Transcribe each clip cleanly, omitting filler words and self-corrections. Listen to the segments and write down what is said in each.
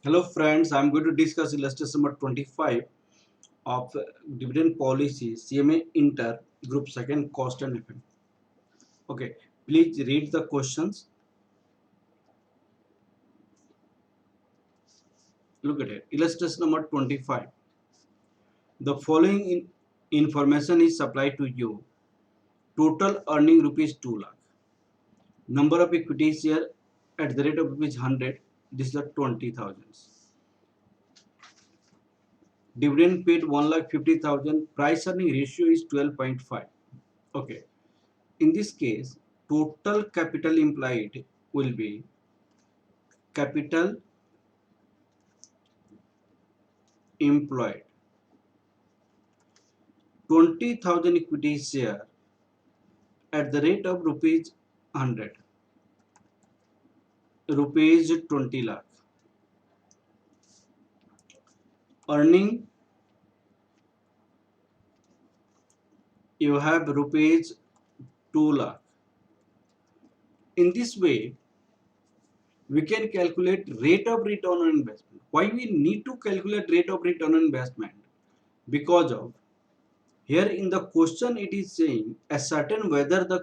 Hello friends, I am going to discuss illustration number 25 of dividend policy CMA Inter Group Second Cost and Effect. Okay, please read the questions. Look at it. Illustration number 25. The following information is supplied to you. Total earning rupees 2 lakh. Number of equity share at the rate of rupees 100. This is the 20,000. Dividend paid 1,50,000. Price earning ratio is 12.5. Okay. In this case, total capital employed will be capital employed 20,000 equity share at the rate of rupees 100, rupees 20 lakh. Earning you have rupees 2 lakh. In this way, we can calculate rate of return on investment. Why we need to calculate rate of return on investment? Because of here in the question it is saying ascertain whether the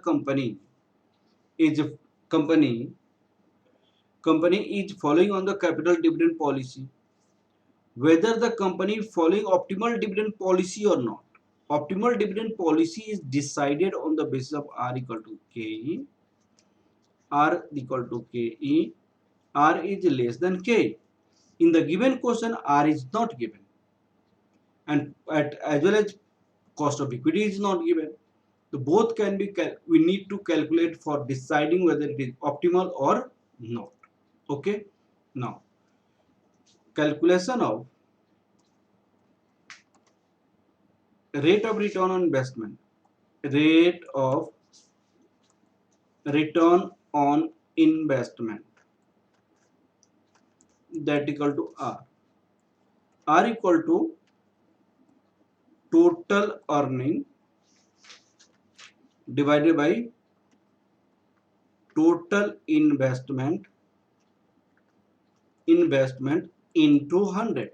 is company company is following on the capital dividend policy, whether the company following optimal dividend policy or not. Optimal dividend policy is decided on the basis of R equal to KE, R equal to KE, R is less than K. In the given question, R is not given, and as well as cost of equity is not given. So both can be we need to calculate for deciding whether it is optimal or not. Okay, now calculation of rate of return on investment, rate of return on investment, that equal to R equal to total earning divided by total investment into 100.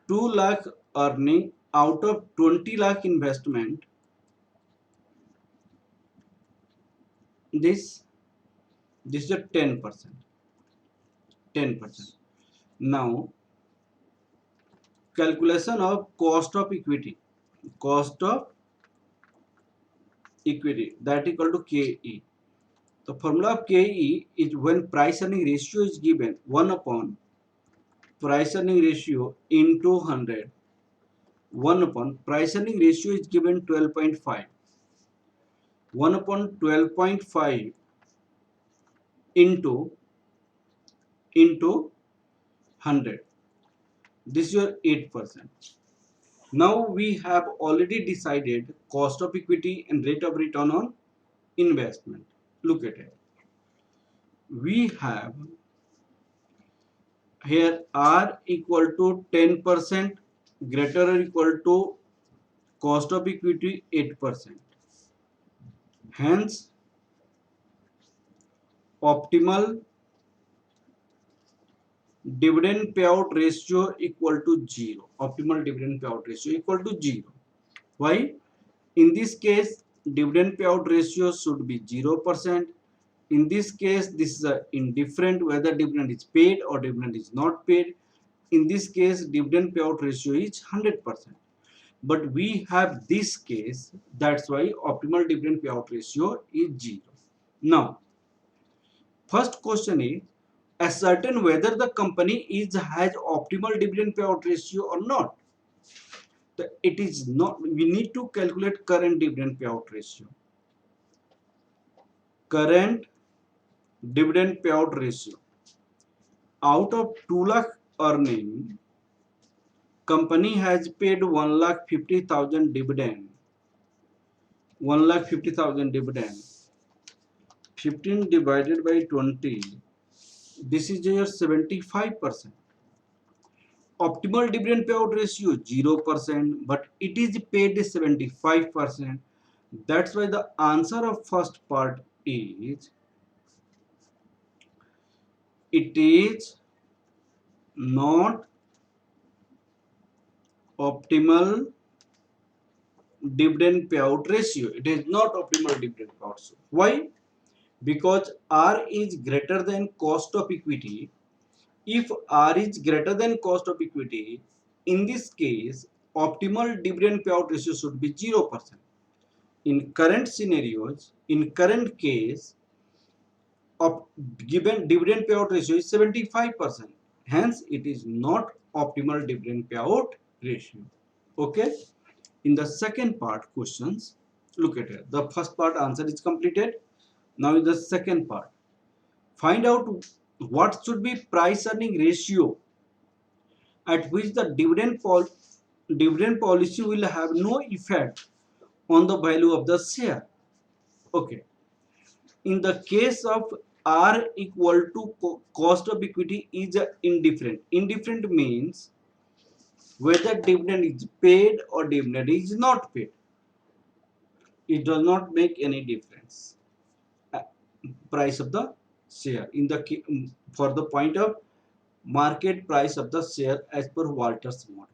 2 lakh earning out of 20 lakh investment, this is a 10%. Now calculation of cost of equity, that equal to KE. The formula of KE is when price earning ratio is given 1 upon price earning ratio into 100, 1 upon price earning ratio is given 12.5, 1 upon 12.5 into 100. This is your 8%. Now we have already decided cost of equity and rate of return on investment. Look at it. We have here R equal to 10% greater or equal to cost of equity 8%. Hence, optimal dividend payout ratio equal to 0. Optimal dividend payout ratio equal to 0. Why? In this case, dividend payout ratio should be 0%. In this case, this is indifferent whether dividend is paid or dividend is not paid. In this case, dividend payout ratio is 100%. But we have this case, that's why optimal dividend payout ratio is 0. Now, first question is ascertain whether the company has optimal dividend payout ratio or not. It is not. We need to calculate current dividend payout ratio. Current dividend payout ratio. Out of 2 lakh earning, company has paid 1,50,000 dividend. 1,50,000 dividend. 15 divided by 20. This is your 75%. Optimal dividend payout ratio 0%, but it is paid 75%. That's why the answer of first part is it is not optimal dividend payout ratio. It is not optimal dividend payout ratio. Why? Because R is greater than cost of equity. If R is greater than cost of equity, in this case, optimal dividend payout ratio should be 0%. In current scenarios, in current case, of given dividend payout ratio is 75%. Hence, it is not optimal dividend payout ratio. Okay. In the second part questions, look at it. The first part answer is completed. Now in the second part, find out what should be price earning ratio at which the dividend policy will have no effect on the value of the share. Okay. In the case of R equal to cost of equity is indifferent. Indifferent means whether dividend is paid or dividend is not paid. It does not make any difference. Price of the share in the for the point of market price of the share as per Walters model.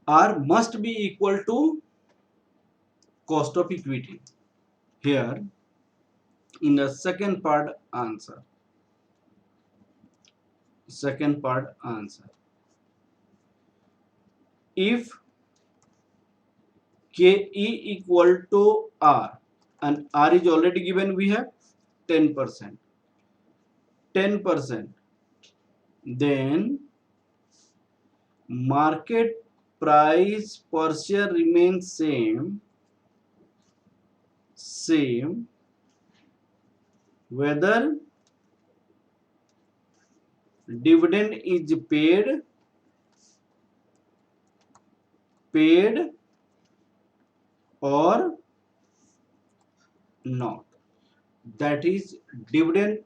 R must be equal to cost of equity. Here in the second part answer. Second part answer. If KE equal to R and R is already given, we have 10%. 10%. Then market price per share remains same whether dividend is paid or not. That is, dividend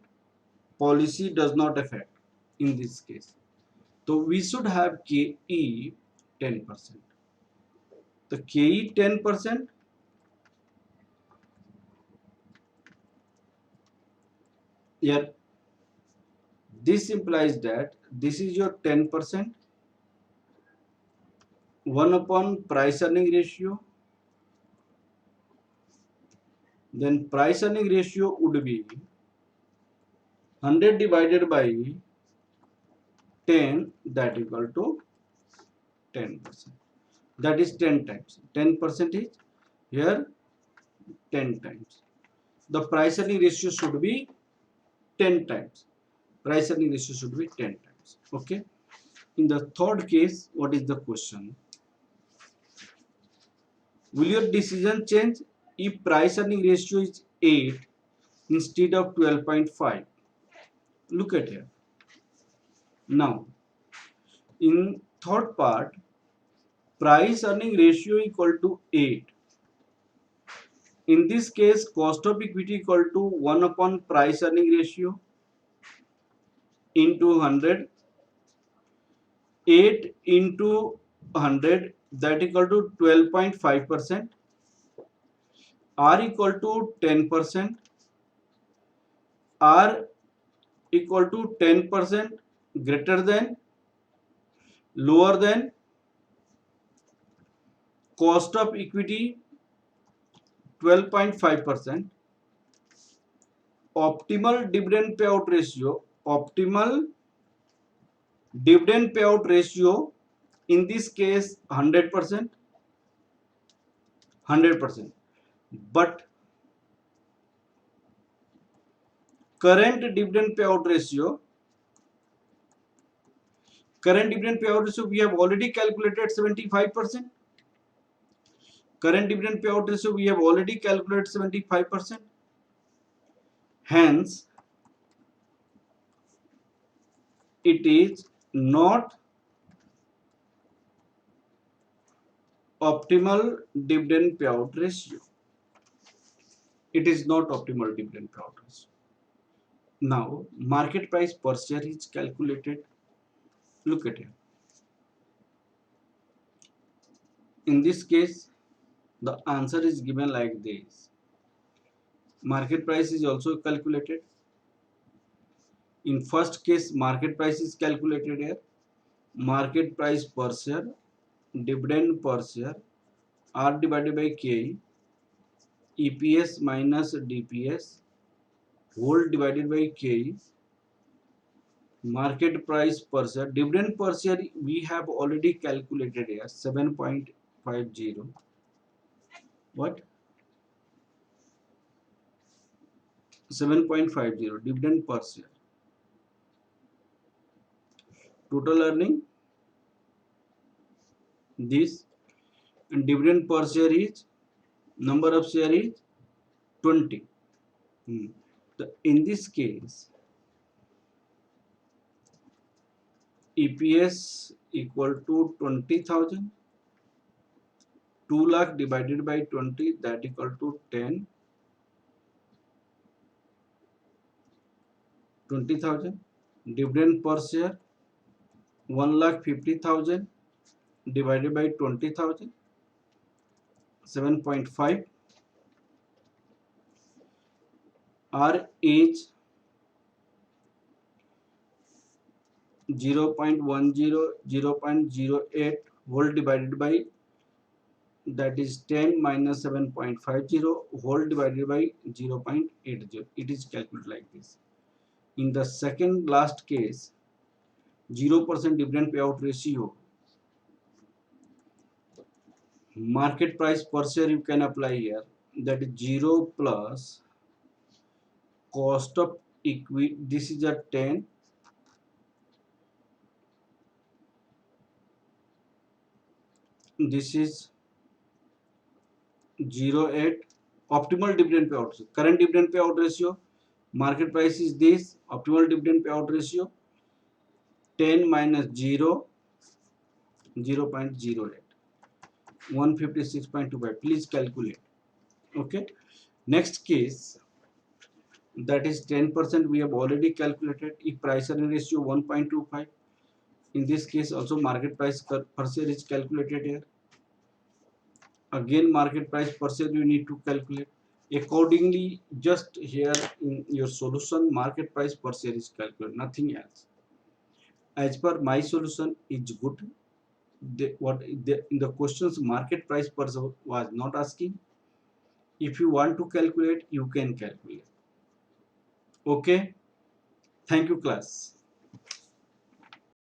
policy does not affect in this case. So we should have KE 10%. The KE 10%, here this implies that this is your 10%, 1 upon price earning ratio. Then price earning ratio would be 100 divided by 10, that equal to 10%. That is 10 times. 10% is here 10 times. The price earning ratio should be 10 times. Price earning ratio should be 10 times. Okay. In the third case, what is the question? Will your decision change if price earning ratio is 8 instead of 12.5? Look at here. Now, in third part, price earning ratio equal to 8. In this case, cost of equity equal to 1 upon price earning ratio into 100. 8 into 100, that equal to 12.5%. R equal to 10%. R equal to 10% greater than, lower than cost of equity 12.5%. Optimal dividend payout ratio, in this case 100%. But current dividend payout ratio, we have already calculated 75%. Current dividend payout ratio we have already calculated 75%. Hence, it is not optimal dividend payout ratio. It is not optimal dividend payout ratio. Now, market price per share is calculated. Look at it. In this case, the answer is given like this. Market price is also calculated. In first case, market price is calculated here. Market price per share, dividend per share, R divided by KE, EPS minus DPS, whole divided by KE, market price per share, dividend per share we have already calculated here 7.50. What? 7.50 dividend per share. Total earning this, and dividend per share is, number of share is 20. In this case, EPS equal to 20,000. 2 lakh divided by 20, that equal to 10. 20,000. Dividend per share 1,50,000 divided by 20,000, 7.5. R is 0.10, 0.08 whole divided by, that is 10 minus 7.50 whole divided by 0.80. It is calculated like this. In the second last case, 0% dividend payout ratio, market price per share you can apply here, that is 0 plus cost of equity, this is a 10, this is 0.8. Optimal dividend payout ratio, current dividend payout ratio, market price is this, optimal dividend payout ratio 10 minus 0, 0.08, 156.25. Please calculate. Okay. Next case, that is 10%, we have already calculated. If price earning ratio 1.25, in this case also market price per share is calculated here. Again market price per share you need to calculate. Accordingly, just here in your solution, market price per share is calculated, nothing else. As per my solution is good. In the questions, market price per share was not asking. If you want to calculate, you can calculate. Okay. Thank you, class.